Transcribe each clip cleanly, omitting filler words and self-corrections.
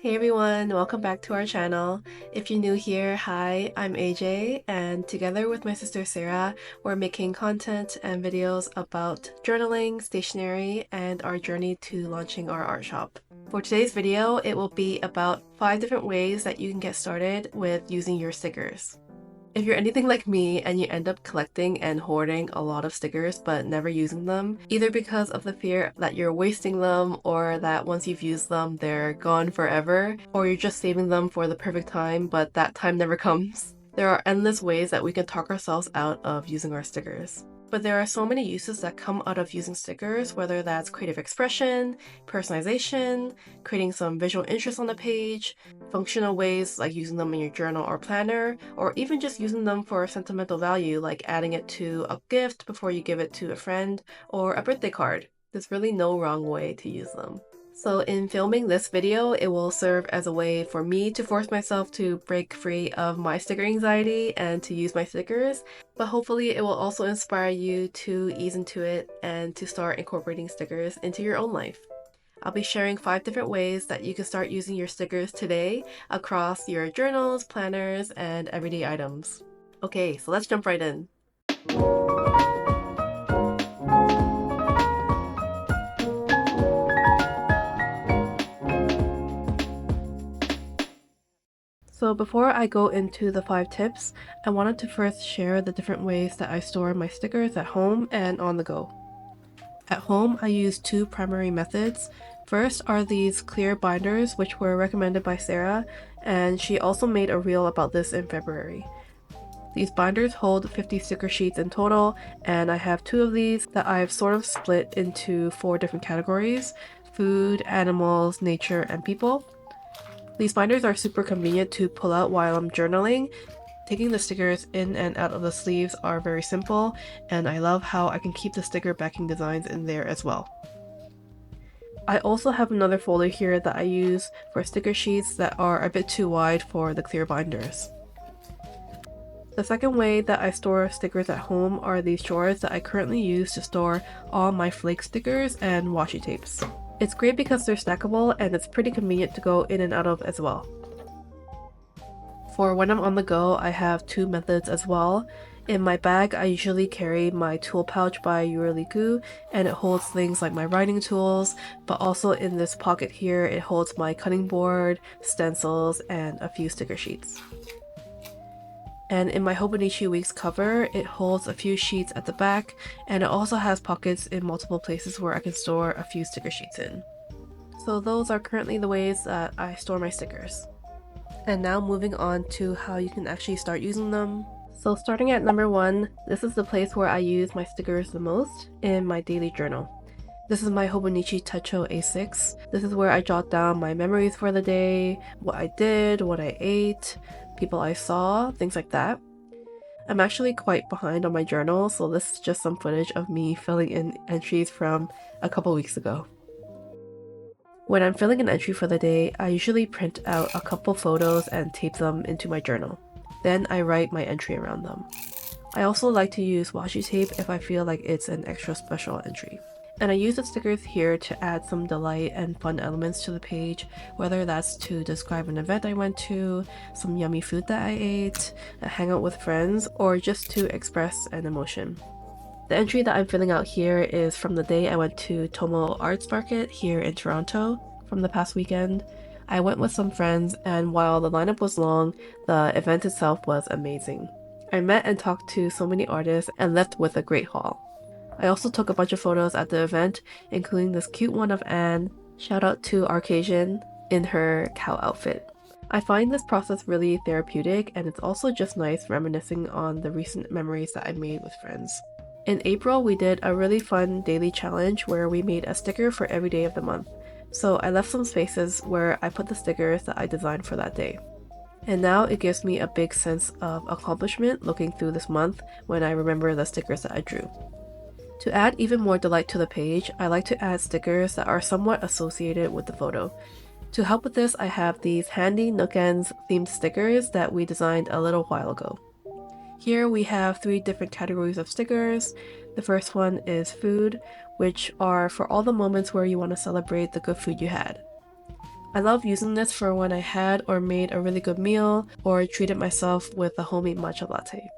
Hey everyone, welcome back to our channel. If you're new here, hi, I'm AJ, and together with my sister Sarah, we're making content and videos about journaling, stationery, and our journey to launching our art shop. For today's video, it will be about 5 different ways that you can get started with using your stickers. If you're anything like me and you end up collecting and hoarding a lot of stickers but never using them, either because of the fear that you're wasting them or that once you've used them they're gone forever, or you're just saving them for the perfect time but that time never comes, there are endless ways that we can talk ourselves out of using our stickers. But there are so many uses that come out of using stickers, whether that's creative expression, personalization, creating some visual interest on the page, functional ways like using them in your journal or planner, or even just using them for sentimental value like adding it to a gift before you give it to a friend or a birthday card. There's really no wrong way to use them. So in filming this video, it will serve as a way for me to force myself to break free of my sticker anxiety and to use my stickers, but hopefully it will also inspire you to ease into it and to start incorporating stickers into your own life. I'll be sharing 5 different ways that you can start using your stickers today across your journals, planners, and everyday items. Okay, so let's jump right in. So before I go into the 5 tips, I wanted to first share the different ways that I store my stickers at home and on the go. At home, I use 2 primary methods. First are these clear binders, which were recommended by Sarah, and she also made a reel about this in February. These binders hold 50 sticker sheets in total, and I have 2 of these that I've sort of split into 4 different categories: food, animals, nature, and people. These binders are super convenient to pull out while I'm journaling. Taking the stickers in and out of the sleeves are very simple, and I love how I can keep the sticker backing designs in there as well. I also have another folder here that I use for sticker sheets that are a bit too wide for the clear binders. The second way that I store stickers at home are these drawers that I currently use to store all my flake stickers and washi tapes. It's great because they're stackable and it's pretty convenient to go in and out of as well. For when I'm on the go, I have 2 methods as well. In my bag, I usually carry my tool pouch by Yuruliku, and it holds things like my writing tools, but also in this pocket here, it holds my cutting board, stencils, and a few sticker sheets. And in my Hobonichi Weeks cover, it holds a few sheets at the back, and it also has pockets in multiple places where I can store a few sticker sheets in. So those are currently the ways that I store my stickers. And now moving on to how you can actually start using them. So starting at number 1, this is the place where I use my stickers the most, in my daily journal. This is my Hobonichi Techo A6. This is where I jot down my memories for the day, what I did, what I ate, people I saw, things like that. I'm actually quite behind on my journal, so this is just some footage of me filling in entries from a couple weeks ago. When I'm filling an entry for the day, I usually print out a couple photos and tape them into my journal. Then I write my entry around them. I also like to use washi tape if I feel like it's an extra special entry. And I use the stickers here to add some delight and fun elements to the page, whether that's to describe an event I went to, some yummy food that I ate, a hangout with friends, or just to express an emotion. The entry that I'm filling out here is from the day I went to Tomo Arts Market here in Toronto from the past weekend. I went with some friends, and while the lineup was long, the event itself was amazing. I met and talked to so many artists and left with a great haul. I also took a bunch of photos at the event, including this cute one of Anne, shout out to Arcasian, in her cow outfit. I find this process really therapeutic, and it's also just nice reminiscing on the recent memories that I made with friends. In April, we did a really fun daily challenge where we made a sticker for every day of the month. So I left some spaces where I put the stickers that I designed for that day. And now it gives me a big sense of accomplishment looking through this month when I remember the stickers that I drew. To add even more delight to the page, I like to add stickers that are somewhat associated with the photo. To help with this, I have these handy Nookends themed stickers that we designed a little while ago. Here we have 3 different categories of stickers. The first one is food, which are for all the moments where you want to celebrate the good food you had. I love using this for when I had or made a really good meal or treated myself with a homemade matcha latte.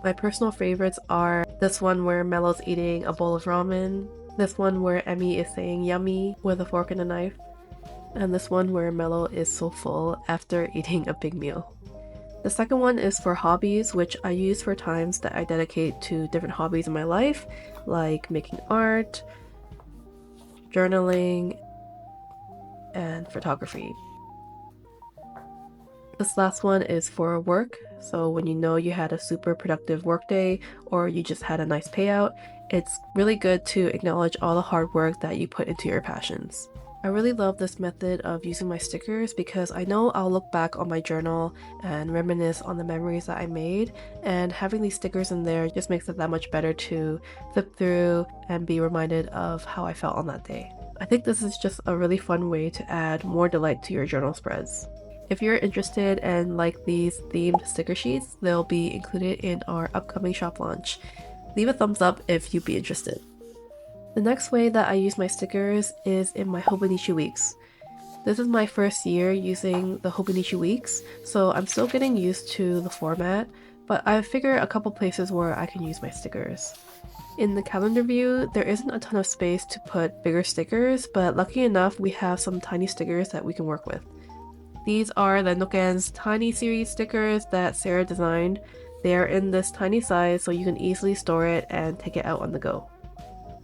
My personal favorites are this one where Melo's eating a bowl of ramen, this one where Emmy is saying yummy with a fork and a knife, and this one where Melo is so full after eating a big meal. The second one is for hobbies, which I use for times that I dedicate to different hobbies in my life, like making art, journaling, and photography. This last one is for work, so when you know you had a super productive workday or you just had a nice payout, it's really good to acknowledge all the hard work that you put into your passions. I really love this method of using my stickers because I know I'll look back on my journal and reminisce on the memories that I made, and having these stickers in there just makes it that much better to flip through and be reminded of how I felt on that day. I think this is just a really fun way to add more delight to your journal spreads. If you're interested and like these themed sticker sheets, they'll be included in our upcoming shop launch. Leave a thumbs up if you'd be interested. The next way that I use my stickers is in my Hobonichi Weeks. This is my first year using the Hobonichi Weeks, so I'm still getting used to the format, but I've figured a couple places where I can use my stickers. In the calendar view, there isn't a ton of space to put bigger stickers, but lucky enough we have some tiny stickers that we can work with. These are the Nookends Tiny Series stickers that Sarah designed. They are in this tiny size so you can easily store it and take it out on the go.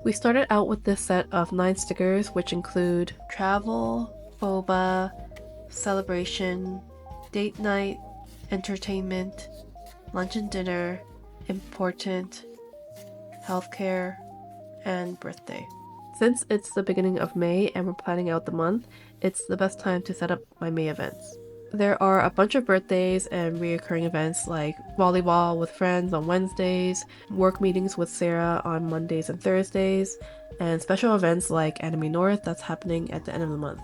We started out with this set of 9 stickers, which include travel, boba, celebration, date night, entertainment, lunch and dinner, important, healthcare, and birthday. Since it's the beginning of May and we're planning out the month, it's the best time to set up my May events. There are a bunch of birthdays and reoccurring events like volleyball with friends on Wednesdays, work meetings with Sarah on Mondays and Thursdays, and special events like Anime North that's happening at the end of the month.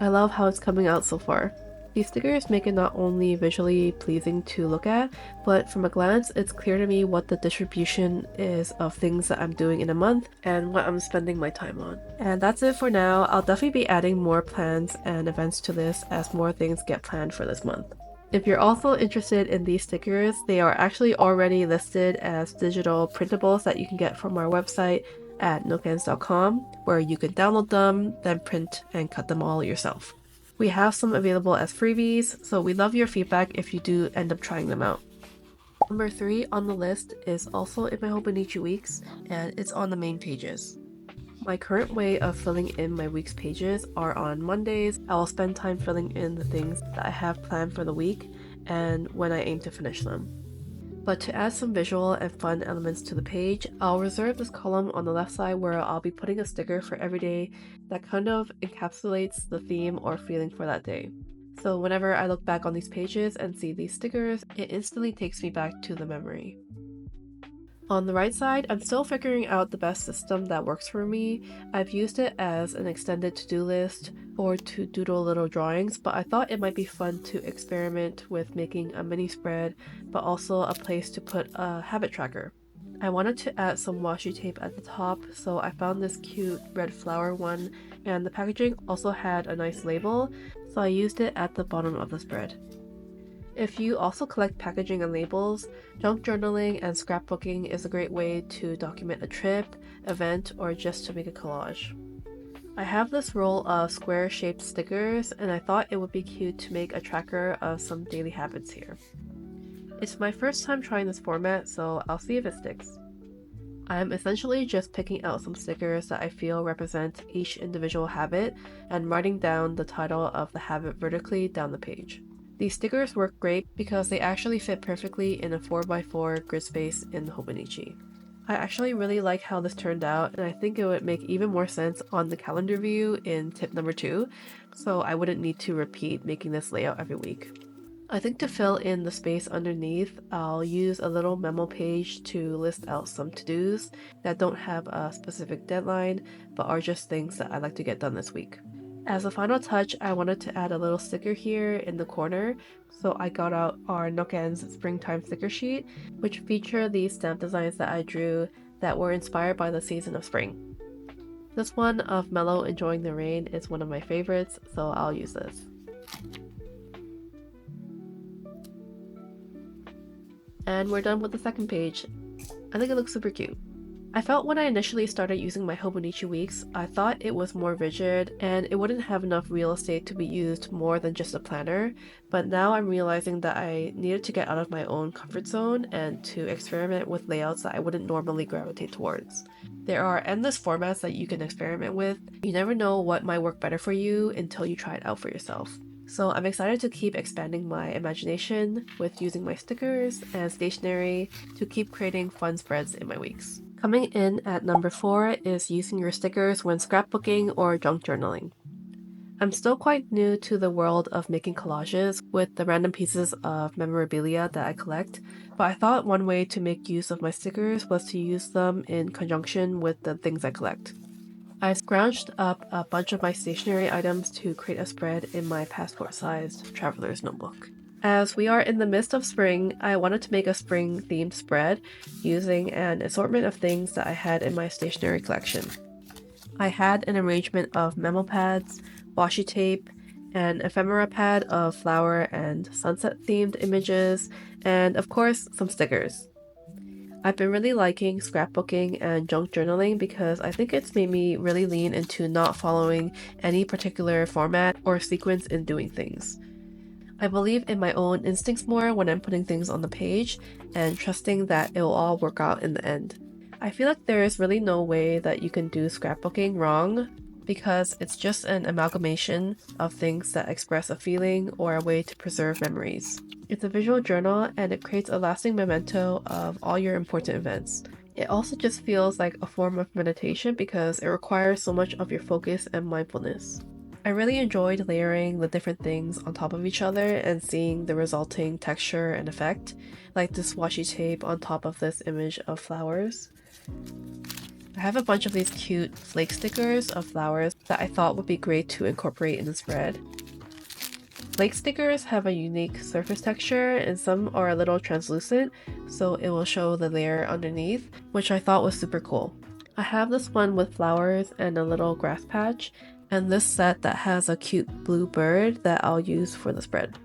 I love how it's coming out so far. These stickers make it not only visually pleasing to look at, but from a glance it's clear to me what the distribution is of things that I'm doing in a month and what I'm spending my time on. And that's it for now. I'll definitely be adding more plans and events to this as more things get planned for this month. If you're also interested in these stickers, they are actually already listed as digital printables that you can get from our website at nookends.com, where you can download them, then print and cut them all yourself. We have some available as freebies, so we love your feedback if you do end up trying them out. Number 3 on the list is also in my Hobonichi Weeks, and it's on the main pages. My current way of filling in my week's pages are on Mondays. I will spend time filling in the things that I have planned for the week and when I aim to finish them. But to add some visual and fun elements to the page, I'll reserve this column on the left side where I'll be putting a sticker for every day that kind of encapsulates the theme or feeling for that day. So whenever I look back on these pages and see these stickers, it instantly takes me back to the memory. On the right side, I'm still figuring out the best system that works for me. I've used it as an extended to-do list or to doodle little drawings, but I thought it might be fun to experiment with making a mini spread, but also a place to put a habit tracker. I wanted to add some washi tape at the top, so I found this cute red flower one, and the packaging also had a nice label, so I used it at the bottom of the spread. If you also collect packaging and labels, junk journaling and scrapbooking is a great way to document a trip, event, or just to make a collage. I have this roll of square-shaped stickers, and I thought it would be cute to make a tracker of some daily habits here. It's my first time trying this format, so I'll see if it sticks. I'm essentially just picking out some stickers that I feel represent each individual habit and writing down the title of the habit vertically down the page. These stickers work great because they actually fit perfectly in a 4x4 grid space in the Hobonichi. I actually really like how this turned out, and I think it would make even more sense on the calendar view in tip number 2, so I wouldn't need to repeat making this layout every week. I think to fill in the space underneath, I'll use a little memo page to list out some to-dos that don't have a specific deadline, but are just things that I'd like to get done this week. As a final touch, I wanted to add a little sticker here in the corner, so I got out our Nookends Springtime sticker sheet, which feature these stamp designs that I drew that were inspired by the season of spring. This one of Mellow Enjoying the Rain is one of my favorites, so I'll use this. And we're done with the second page. I think it looks super cute. I felt when I initially started using my Hobonichi Weeks, I thought it was more rigid and it wouldn't have enough real estate to be used more than just a planner, but now I'm realizing that I needed to get out of my own comfort zone and to experiment with layouts that I wouldn't normally gravitate towards. There are endless formats that you can experiment with. You never know what might work better for you until you try it out for yourself. So I'm excited to keep expanding my imagination with using my stickers and stationery to keep creating fun spreads in my weeks. Coming in at number 4 is using your stickers when scrapbooking or junk journaling. I'm still quite new to the world of making collages with the random pieces of memorabilia that I collect, but I thought one way to make use of my stickers was to use them in conjunction with the things I collect. I scrounged up a bunch of my stationery items to create a spread in my passport-sized traveler's notebook. As we are in the midst of spring, I wanted to make a spring-themed spread using an assortment of things that I had in my stationery collection. I had an arrangement of memo pads, washi tape, an ephemera pad of flower and sunset-themed images, and of course, some stickers. I've been really liking scrapbooking and junk journaling because I think it's made me really lean into not following any particular format or sequence in doing things. I believe in my own instincts more when I'm putting things on the page and trusting that it will all work out in the end. I feel like there is really no way that you can do scrapbooking wrong because it's just an amalgamation of things that express a feeling or a way to preserve memories. It's a visual journal and it creates a lasting memento of all your important events. It also just feels like a form of meditation because it requires so much of your focus and mindfulness. I really enjoyed layering the different things on top of each other and seeing the resulting texture and effect, like this washi tape on top of this image of flowers. I have a bunch of these cute flake stickers of flowers that I thought would be great to incorporate in the spread. Flake stickers have a unique surface texture and some are a little translucent, so it will show the layer underneath, which I thought was super cool. I have this one with flowers and a little grass patch, and this set that has a cute blue bird that I'll use for the spread.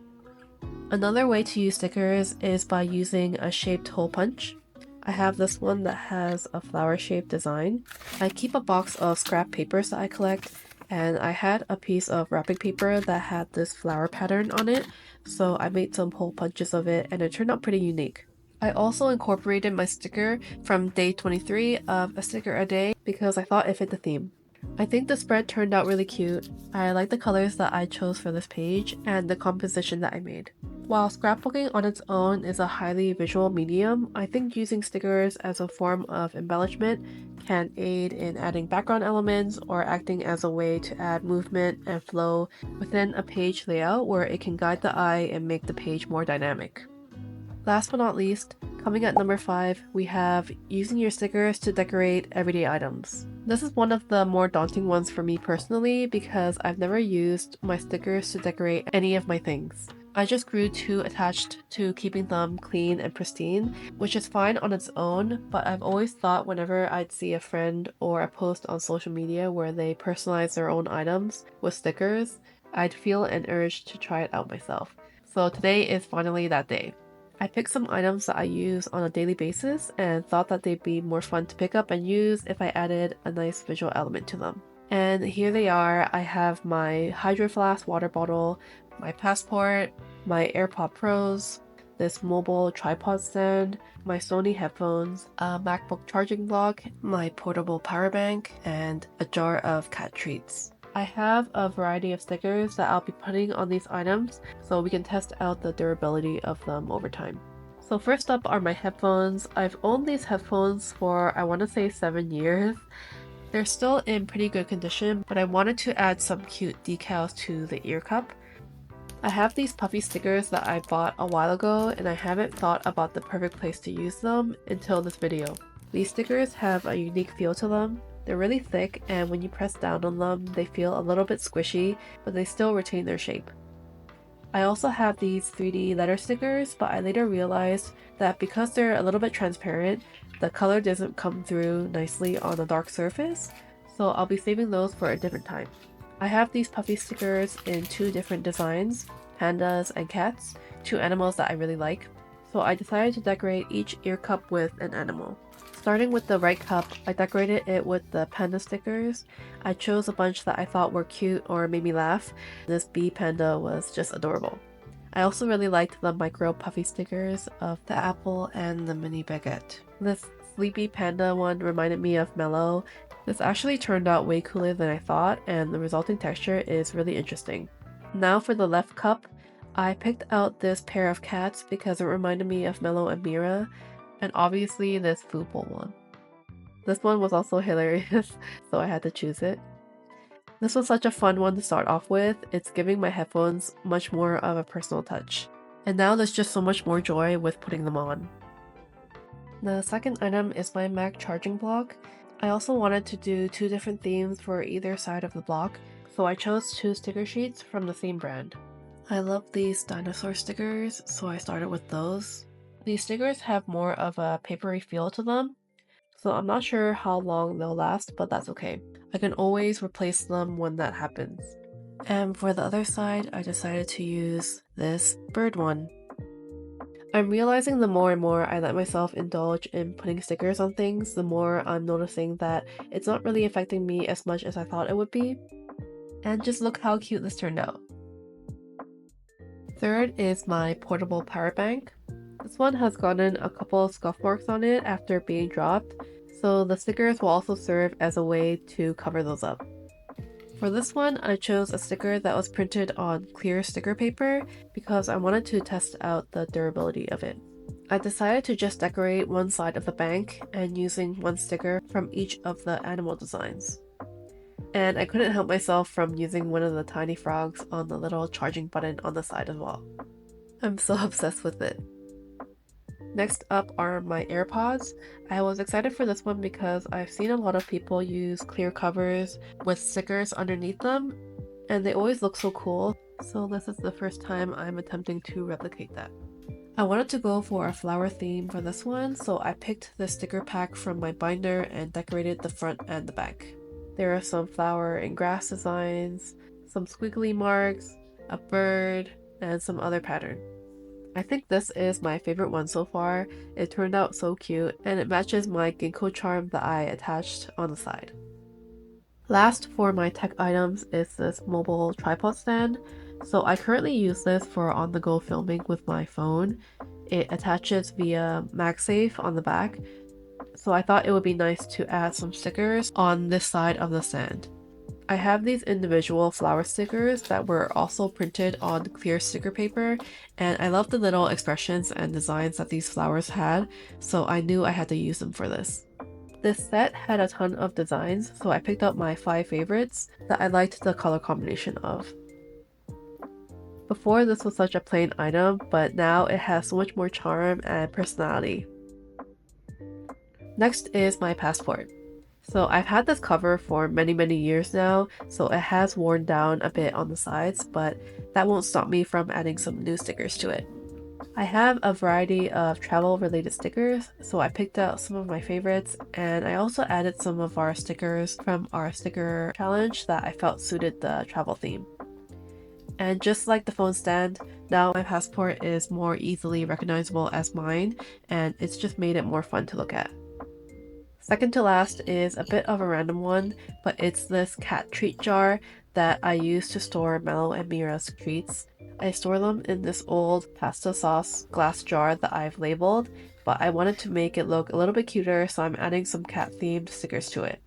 Another way to use stickers is by using a shaped hole punch. I have this one that has a flower-shaped design. I keep a box of scrap papers that I collect, and I had a piece of wrapping paper that had this flower pattern on it, so I made some hole punches of it and it turned out pretty unique. I also incorporated my sticker from day 23 of a sticker a day because I thought it fit the theme. I think the spread turned out really cute. I like the colors that I chose for this page and the composition that I made. While scrapbooking on its own is a highly visual medium, I think using stickers as a form of embellishment can aid in adding background elements or acting as a way to add movement and flow within a page layout where it can guide the eye and make the page more dynamic. Last but not least, coming at number 5, we have using your stickers to decorate everyday items. This is one of the more daunting ones for me personally because I've never used my stickers to decorate any of my things. I just grew too attached to keeping them clean and pristine, which is fine on its own, but I've always thought whenever I'd see a friend or a post on social media where they personalize their own items with stickers, I'd feel an urge to try it out myself. So today is finally that day. I picked some items that I use on a daily basis and thought that they'd be more fun to pick up and use if I added a nice visual element to them. And here they are. I have my Hydro Flask water bottle, my passport, my AirPod Pros, this mobile tripod stand, my Sony headphones, a MacBook charging block, my portable power bank, and a jar of cat treats. I have a variety of stickers that I'll be putting on these items so we can test out the durability of them over time. So first up are my headphones. I've owned these headphones for I want to say 7 years. They're still in pretty good condition, but I wanted to add some cute decals to the ear cup. I have these puffy stickers that I bought a while ago and I haven't thought about the perfect place to use them until this video. These stickers have a unique feel to them. They're really thick and when you press down on them, they feel a little bit squishy, but they still retain their shape. I also have these 3D letter stickers, but I later realized that because they're a little bit transparent, the color doesn't come through nicely on a dark surface. so I'll be saving those for a different time. I have these puffy stickers in 2 different designs, pandas and cats, 2 animals that I really like, so I decided to decorate each ear cup with an animal. Starting with the right cup, I decorated it with the panda stickers. I chose a bunch that I thought were cute or made me laugh. This bee panda was just adorable. I also really liked the micro puffy stickers of the apple and the mini baguette. This sleepy panda one reminded me of Mellow. This actually turned out way cooler than I thought, and the resulting texture is really interesting. Now for the left cup, I picked out this pair of cats because it reminded me of Mellow and Mira, and obviously this food bowl one. This one was also hilarious, so I had to choose it. This was such a fun one to start off with. It's giving my headphones much more of a personal touch. And now there's just so much more joy with putting them on. The second item is my Mac charging block. I also wanted to do 2 different themes for either side of the block, so I chose 2 sticker sheets from the same brand. I love these dinosaur stickers, so I started with those. These stickers have more of a papery feel to them, so I'm not sure how long they'll last, but that's okay. I can always replace them when that happens. And for the other side, I decided to use this bird one. I'm realizing the more and more I let myself indulge in putting stickers on things, the more I'm noticing that it's not really affecting me as much as I thought it would be. And just look how cute this turned out. Third is my portable power bank. This one has gotten a couple of scuff marks on it after being dropped, so the stickers will also serve as a way to cover those up. For this one, I chose a sticker that was printed on clear sticker paper because I wanted to test out the durability of it. I decided to just decorate one side of the bank and using one sticker from each of the animal designs. And I couldn't help myself from using one of the tiny frogs on the little charging button on the side as well. I'm so obsessed with it. Next up are my AirPods. I was excited for this one because I've seen a lot of people use clear covers with stickers underneath them, and they always look so cool, so this is the first time I'm attempting to replicate that. I wanted to go for a flower theme for this one, so I picked the sticker pack from my binder and decorated the front and the back. There are some flower and grass designs, some squiggly marks, a bird, and some other pattern. I think this is my favorite one so far. It turned out so cute, and it matches my ginkgo charm that I attached on the side. Last for my tech items is this mobile tripod stand. So I currently use this for on-the-go filming with my phone. It attaches via MagSafe on the back, so I thought it would be nice to add some stickers on this side of the stand. I have these individual flower stickers that were also printed on clear sticker paper, and I love the little expressions and designs that these flowers had, so I knew I had to use them for this. This set had a ton of designs, so I picked up my 5 favorites that I liked the color combination of. Before, this was such a plain item, but now it has so much more charm and personality. Next is my passport. So I've had this cover for many years now, so it has worn down a bit on the sides, but that won't stop me from adding some new stickers to it. I have a variety of travel related stickers, so I picked out some of my favorites, and I also added some of our stickers from our sticker challenge that I felt suited the travel theme. And just like the phone stand, now my passport is more easily recognizable as mine, and it's just made it more fun to look at. Second to last is a bit of a random one, but it's this cat treat jar that I use to store Mellow and Mira's treats. I store them in this old pasta sauce glass jar that I've labeled, but I wanted to make it look a little bit cuter, so I'm adding some cat themed stickers to it.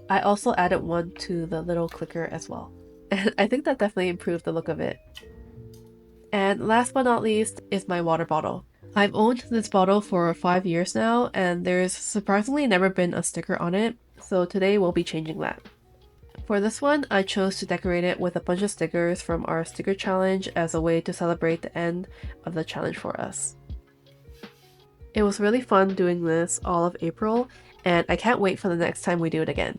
I also added one to the little clicker as well, and I think that definitely improved the look of it. And last but not least is my water bottle. I've owned this bottle for 5 years now, and there's surprisingly never been a sticker on it, so today we'll be changing that. For this one, I chose to decorate it with a bunch of stickers from our sticker challenge as a way to celebrate the end of the challenge for us. It was really fun doing this all of April, and I can't wait for the next time we do it again.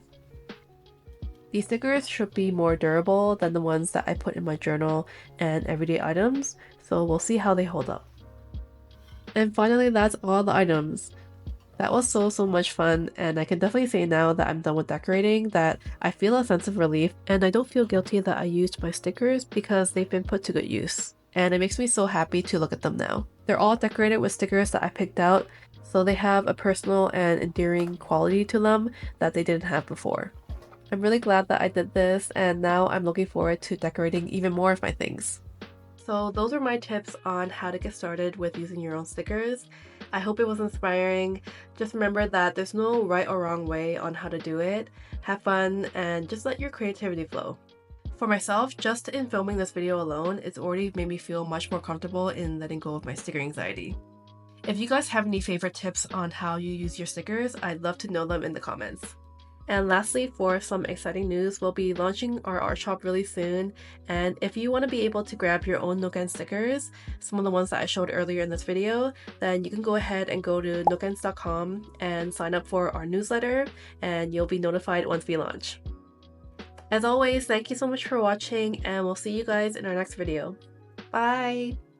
These stickers should be more durable than the ones that I put in my journal and everyday items, so we'll see how they hold up. And finally, that's all the items. That was so much fun, and I can definitely say now that I'm done with decorating that I feel a sense of relief, and I don't feel guilty that I used my stickers because they've been put to good use. And it makes me so happy to look at them now. They're all decorated with stickers that I picked out, so they have a personal and endearing quality to them that they didn't have before. I'm really glad that I did this, and now I'm looking forward to decorating even more of my things. So those are my tips on how to get started with using your own stickers. I hope it was inspiring. Just remember that there's no right or wrong way on how to do it. Have fun and just let your creativity flow. For myself, just in filming this video alone, it's already made me feel much more comfortable in letting go of my sticker anxiety. If you guys have any favorite tips on how you use your stickers, I'd love to know them in the comments. And lastly, for some exciting news, we'll be launching our art shop really soon, and if you want to be able to grab your own Nookends stickers, some of the ones that I showed earlier in this video, then you can go ahead and go to nookends.com and sign up for our newsletter, and you'll be notified once we launch. As always, thank you so much for watching, and we'll see you guys in our next video. Bye!